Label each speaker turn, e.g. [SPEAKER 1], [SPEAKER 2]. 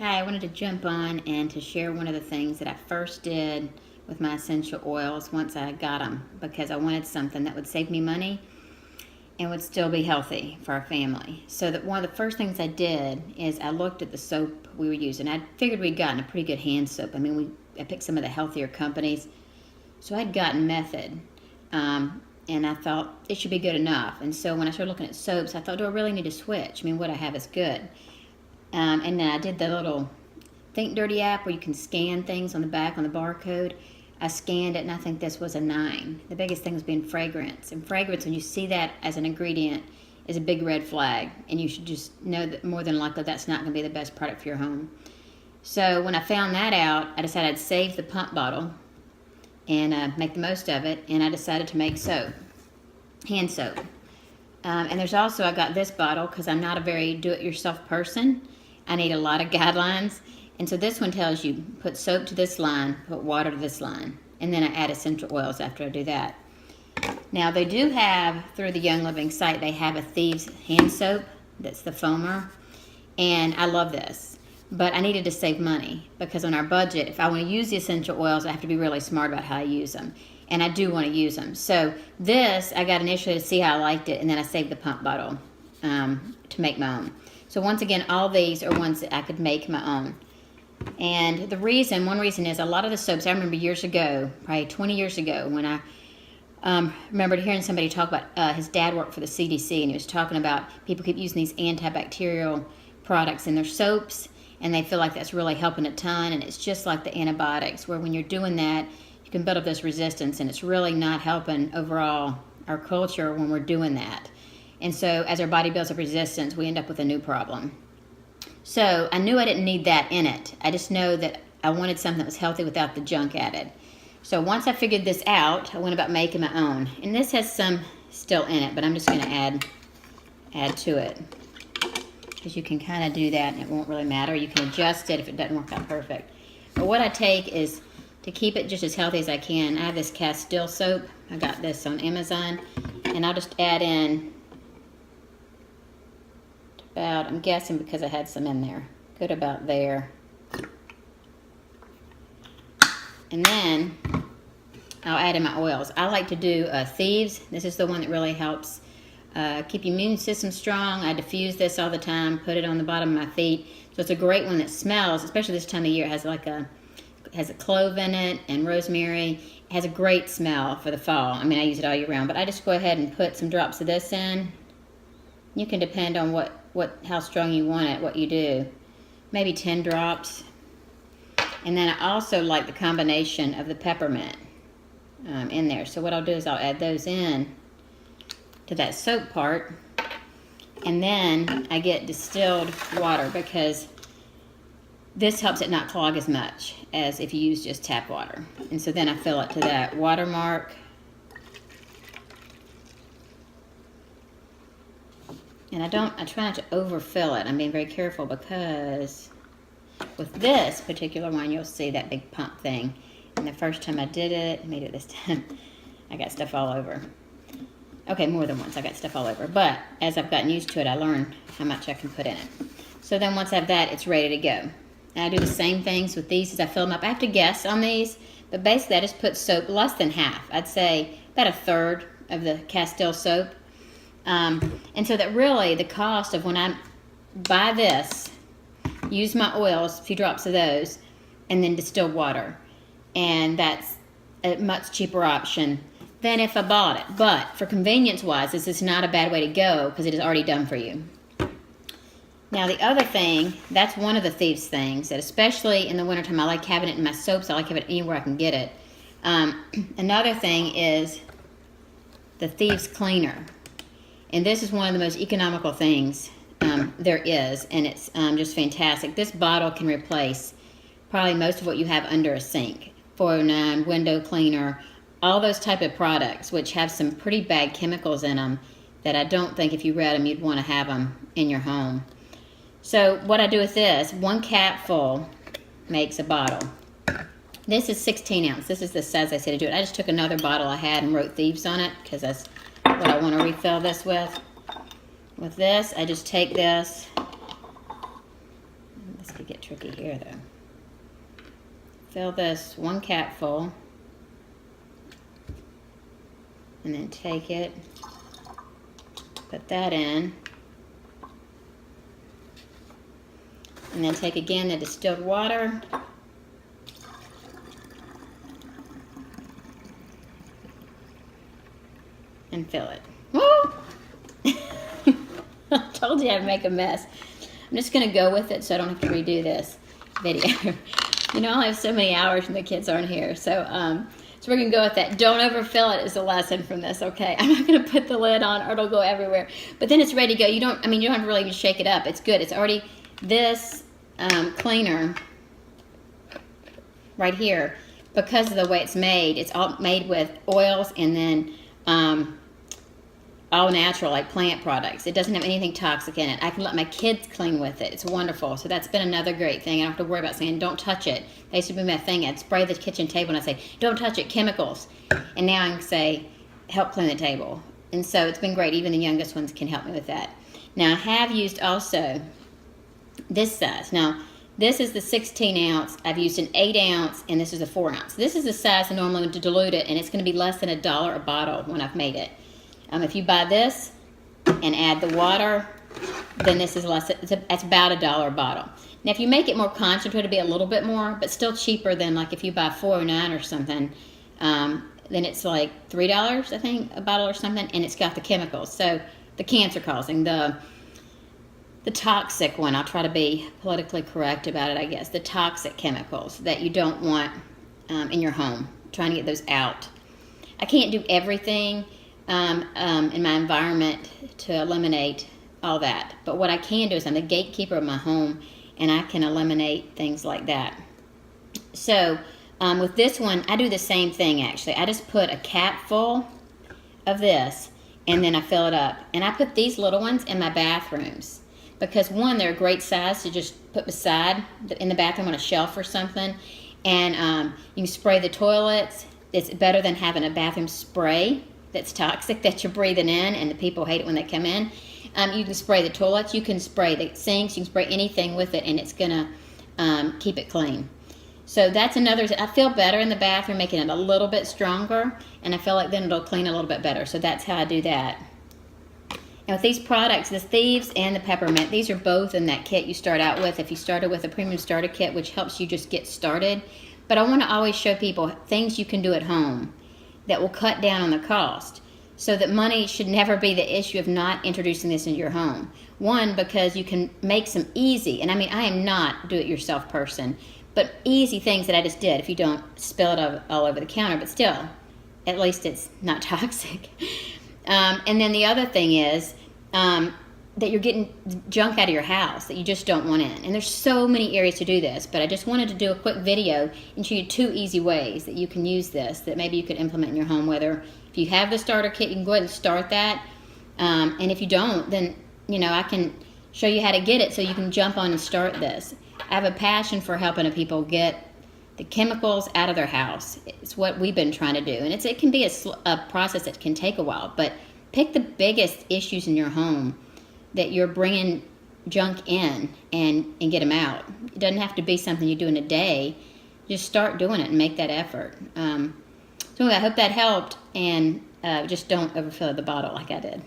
[SPEAKER 1] Hi, I wanted to jump on and to share one of the things that I first did with my essential oils once I got them, because I wanted something that would save me money and would still be healthy for our family. So that one of the first things I did is I looked at the soap we were using. I figured we'd gotten a pretty good hand soap. I mean, I picked some of the healthier companies. So I'd gotten Method, and I thought it should be good enough. And so when I started looking at soaps, I thought, do I really need to switch? I mean, what I have is good. And then I did the little Think Dirty app where you can scan things on the back on the barcode. I scanned it, and I think this was a 9. The biggest thing was being fragrance. And fragrance, when you see that as an ingredient, is a big red flag. And you should just know that more than likely that's not going to be the best product for your home. So when I found that out, I decided I'd save the pump bottle and make the most of it. And I decided to make soap, hand soap. And there's also, I got this bottle because I'm not a very do-it-yourself person. I need a lot of guidelines. And so this one tells you, put soap to this line, put water to this line. And then I add essential oils after I do that. Now they do have, through the Young Living site, they have a Thieves hand soap. That's the foamer. And I love this. But I needed to save money because on our budget, if I want to use the essential oils, I have to be really smart about how I use them. And I do want to use them. So this, I got initially to see how I liked it, and then I saved the pump bottle to make my own. So once again, all these are ones that I could make my own. And one reason is a lot of the soaps, I remember years ago, probably 20 years ago, when I remembered hearing somebody talk about, his dad worked for the CDC, and he was talking about people keep using these antibacterial products in their soaps, and they feel like that's really helping a ton, and it's just like the antibiotics, where when you're doing that, you can build up this resistance, and it's really not helping overall our culture when we're doing that. And so as our body builds up resistance, we end up with a new problem. So I knew I didn't need that in it. I just know that I wanted something that was healthy without the junk added. So once I figured this out, I went about making my own. And this has some still in it, but I'm just going to add to it. Because you can kind of do that and it won't really matter. You can adjust it if it doesn't work out perfect. But what I take is, to keep it just as healthy as I can, I have this Castile soap. I got this on Amazon. And I'll just add in about, I'm guessing because I had some in there, good about there. And then I'll add in my oils. I like to do Thieves. This is the one that really helps keep your immune system strong. I diffuse this all the time, put it on the bottom of my feet. So it's a great one that smells, especially this time of year. It has has a clove in it and rosemary. It has a great smell for the fall. I mean, I use it all year round, but I just go ahead and put some drops of this in. You can depend on how strong you want it, what you do. Maybe 10 drops. And then I also like the combination of the peppermint in there. So what I'll do is I'll add those in to that soap part. And then I get distilled water because this helps it not clog as much as if you use just tap water. And so then I fill it to that watermark. And I try not to overfill it. I'm being very careful because with this particular one, you'll see that big pump thing. And the first time I did it, I made it this time, I got stuff all over. Okay, more than once I got stuff all over. But as I've gotten used to it, I learned how much I can put in it. So then once I have that, it's ready to go. And I do the same things with these as I fill them up. I have to guess on these, but basically I just put soap less than half. I'd say about 1/3 of the Castile soap. And so that really the cost of when I buy this, use my oils, a few drops of those, and then distilled water. And that's a much cheaper option than if I bought it. But for convenience wise, this is not a bad way to go because it is already done for you. Now the other thing, that's one of the Thieves things that especially in the wintertime, I like having it in my soaps. I like having it anywhere I can get it. Another thing is the Thieves cleaner. And this is one of the most economical things there is, and it's just fantastic. This bottle can replace probably most of what you have under a sink. 409, window cleaner, all those type of products, which have some pretty bad chemicals in them that I don't think if you read them, you'd want to have them in your home. So what I do with this, 1 cap full makes a bottle. This is 16 ounce. This is the size I said to do it. I just took another bottle I had and wrote Thieves on it because that's what I want to refill this with. With this, I just take this, This could get tricky here though. Fill this 1 capful and then take it, put that in, and then take again the distilled water and fill it. Woo! I told you I'd make a mess. I'm just going to go with it so I don't have to redo this video. You know, I have so many hours when the kids aren't here. So we're going to go with that. Don't overfill it is a lesson from this, okay? I'm not going to put the lid on or it'll go everywhere. But then it's ready to go. You don't have to really even shake it up. It's good. It's already, this cleaner right here, because of the way it's made, it's all made with oils and then all natural, like plant products. It doesn't have anything toxic in it. I can let my kids clean with it. It's wonderful. So that's been another great thing. I don't have to worry about saying, don't touch it. That used to be my thing. I'd spray the kitchen table and I'd say, don't touch it, chemicals. And now I can say, help clean the table. And so it's been great. Even the youngest ones can help me with that. Now I have used also this size. Now this is the 16 ounce. I've used an 8 ounce and this is a 4 ounce. This is the size I normally would dilute it, and it's going to be less than $1 a bottle when I've made it. If you buy this and add the water, then this is less. It's about $1 a bottle. Now, if you make it more concentrated, it'll be a little bit more, but still cheaper than like if you buy 4.09 or something. Then it's like $3, I think, a bottle or something, and it's got the chemicals. So the cancer-causing, the toxic one. I'll try to be politically correct about it, I guess. The toxic chemicals that you don't want in your home. Trying to get those out. I can't do everything in my environment to eliminate all that. But what I can do is I'm the gatekeeper of my home, and I can eliminate things like that. So with this one, I do the same thing actually. I just put a cap full of this, and then I fill it up. And I put these little ones in my bathrooms because, one, they're a great size to just put beside in the bathroom on a shelf or something. And you can spray the toilets. It's better than having a bathroom spray that's toxic that you're breathing in, and the people hate it when they come in. You can spray the toilets, you can spray the sinks, you can spray anything with it, and it's gonna keep it clean. So that's another, I feel better in the bathroom, making it a little bit stronger, and I feel like then it'll clean a little bit better. So that's how I do that. And with these products, the Thieves and the Peppermint, these are both in that kit you start out with. If you started with a premium starter kit, which helps you just get started. But I want to always show people things you can do at home that will cut down on the cost, so that money should never be the issue of not introducing this into your home. One, because you can make some easy, and I mean, I am not do-it-yourself person, but easy things that I just did. If you don't spill it all over the counter, but still, at least it's not toxic. And then the other thing is that you're getting junk out of your house that you just don't want in. And there's so many areas to do this, but I just wanted to do a quick video and show you 2 easy ways that you can use this, that maybe you could implement in your home. Whether if you have the starter kit, you can go ahead and start that. And if you don't, then I can show you how to get it so you can jump on and start this. I have a passion for helping people get the chemicals out of their house. It's what we've been trying to do. And it can be a process that can take a while, but pick the biggest issues in your home that you're bringing junk in and get them out. It doesn't have to be something you do in a day. Just start doing it and make that effort. So I hope that helped, and just don't overfill the bottle like I did.